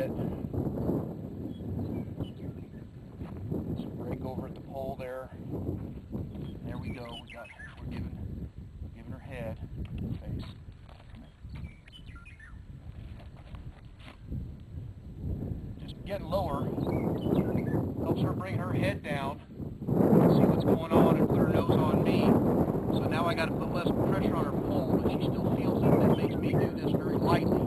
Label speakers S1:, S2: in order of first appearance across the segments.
S1: bit. Some break over at the pole there. There we go. We're giving her head face. Just getting lower helps her bring her head down, see what's going on, and put her nose on me. So now I got to put less pressure on her pole, but she still feels it. That makes me do this very lightly.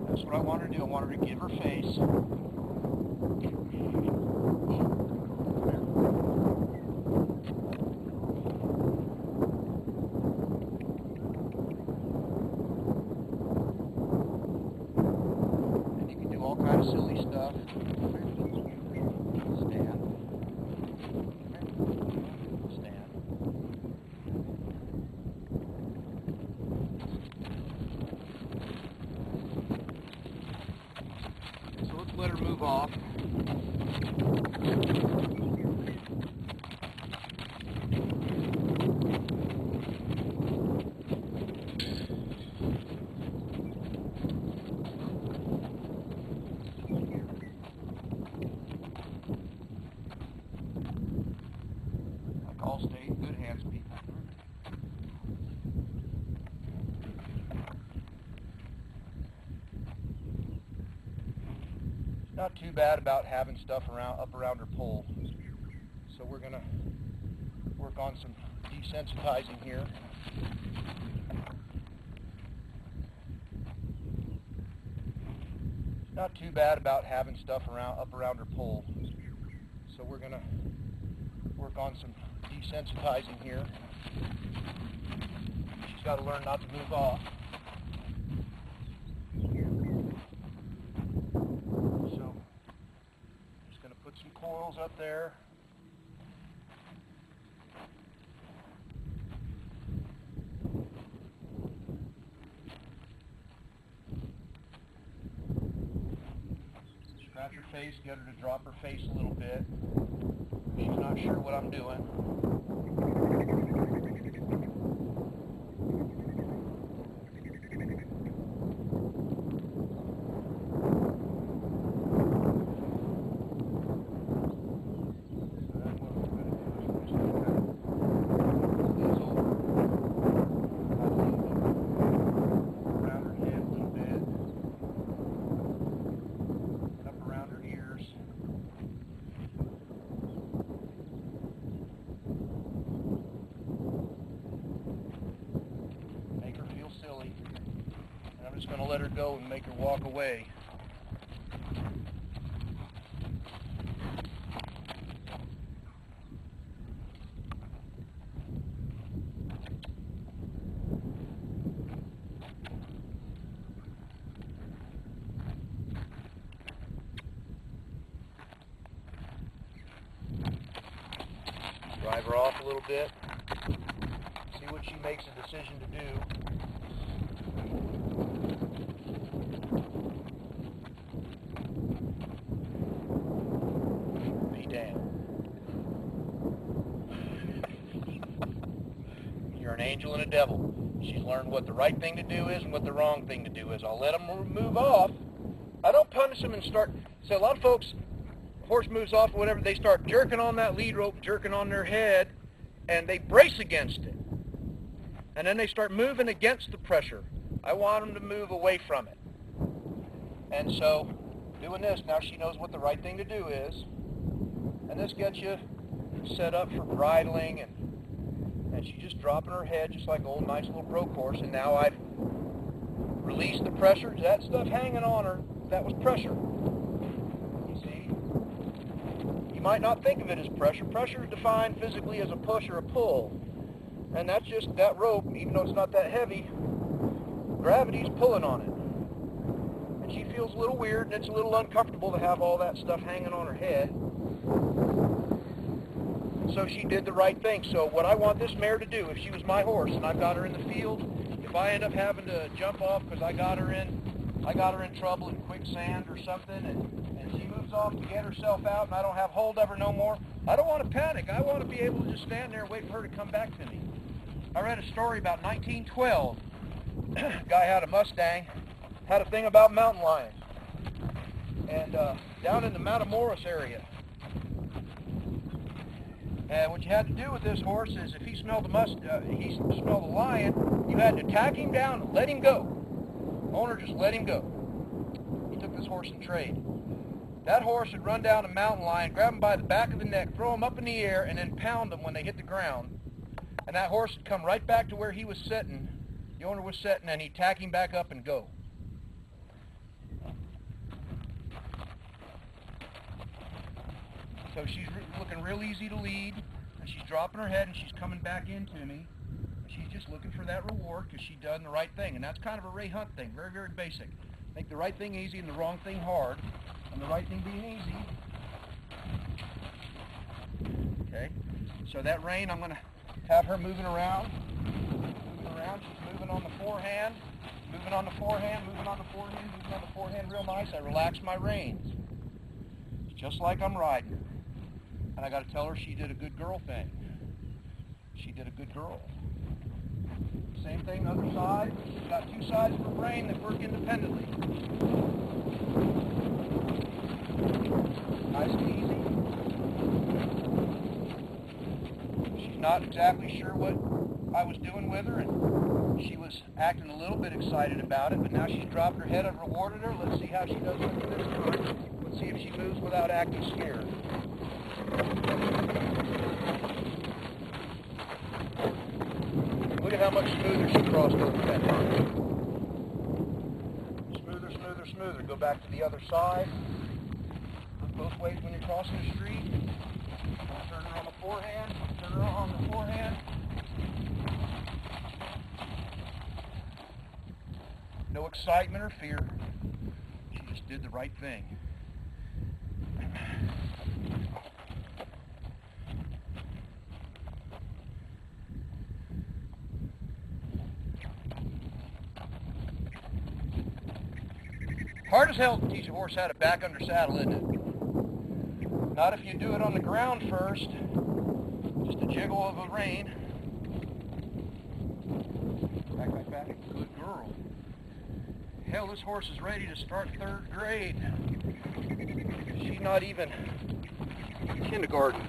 S1: That's what I want her to do. I want her to give her face. And you can do all kinds of silly stuff. Stand. Stand. So let's let her move off. Like all stay in good hands, people. Not too bad about having stuff up around her pole. So we're gonna work on some desensitizing here. Not too bad about having stuff up around her pole. So we're gonna work on some desensitizing here. She's got to learn not to move off. So just gonna put some coils up there. Scratch her face, get her to drop her face a little bit. She's not sure what I'm doing. I'm just going to let her go and make her walk away. Drive her off a little bit. See what she makes a decision to do. You're an angel and a devil. She's learned what the right thing to do is and what the wrong thing to do is. I'll let them move off. I don't punish them and start. So a lot of folks, horse moves off or whatever, they start jerking on that lead rope, jerking on their head, and they brace against it. And then they start moving against the pressure. I want them to move away from it. And so, doing this, now she knows what the right thing to do is. And this gets you set up for bridling, and she's just dropping her head just like an old nice little broke horse. And now I've released the pressure. That stuff hanging on her, that was pressure. You see? You might not think of it as pressure. Pressure is defined physically as a push or a pull. And that's just that rope, even though it's not that heavy, gravity's pulling on it. And she feels a little weird, and it's a little uncomfortable to have all that stuff hanging on her head. So she did the right thing. So what I want this mare to do, if she was my horse and I've got her in the field, if I end up having to jump off because I got her in trouble in quicksand or something, and she moves off to get herself out and I don't have hold of her no more, I don't want to panic. I want to be able to just stand there and wait for her to come back to me. I read a story about 1912. Guy had a Mustang, had a thing about mountain lions. And down in the Matamoros area. And what you had to do with this horse is if he smelled the lion, you had to tack him down and let him go. Owner just let him go. He took this horse in trade. That horse would run down a mountain lion, grab him by the back of the neck, throw him up in the air, and then pound them when they hit the ground. And that horse would come right back to where he was sitting, the owner was sitting, and he'd tack him back up and go. So she's looking real easy to lead, and she's dropping her head, and she's coming back into me. And she's just looking for that reward because she's done the right thing. And that's kind of a Ray Hunt thing, very, very basic. Make the right thing easy and the wrong thing hard. And the right thing being easy. Okay, so that rein, I'm going to have her moving around. She's moving on the forehand, moving on the forehand, moving on the forehand, moving on the forehand real nice. I relax my reins. Just like I'm riding. And I got to tell her she did a good girl thing. She did a good girl. Same thing, other side. She's got two sides of her brain that work independently. Nice and easy. She's not exactly sure what I was doing with her, and she was acting a little bit excited about it, but now she's dropped her head. I've rewarded her. Let's see how she does with this time. Let's see if she moves without acting scared. Look at how much smoother she crossed over that line. Smoother, smoother, smoother. Go back to the other side. Look both ways when you're crossing the street. Turn her on the forehand. Turn her on the forehand. No excitement or fear. She just did the right thing. Hard as hell to teach a horse how to back under saddle, isn't it? Not if you do it on the ground first. Just a jiggle of a rein. Back, back, back. Good girl. Hell, this horse is ready to start 3rd grade. She's not even kindergarten.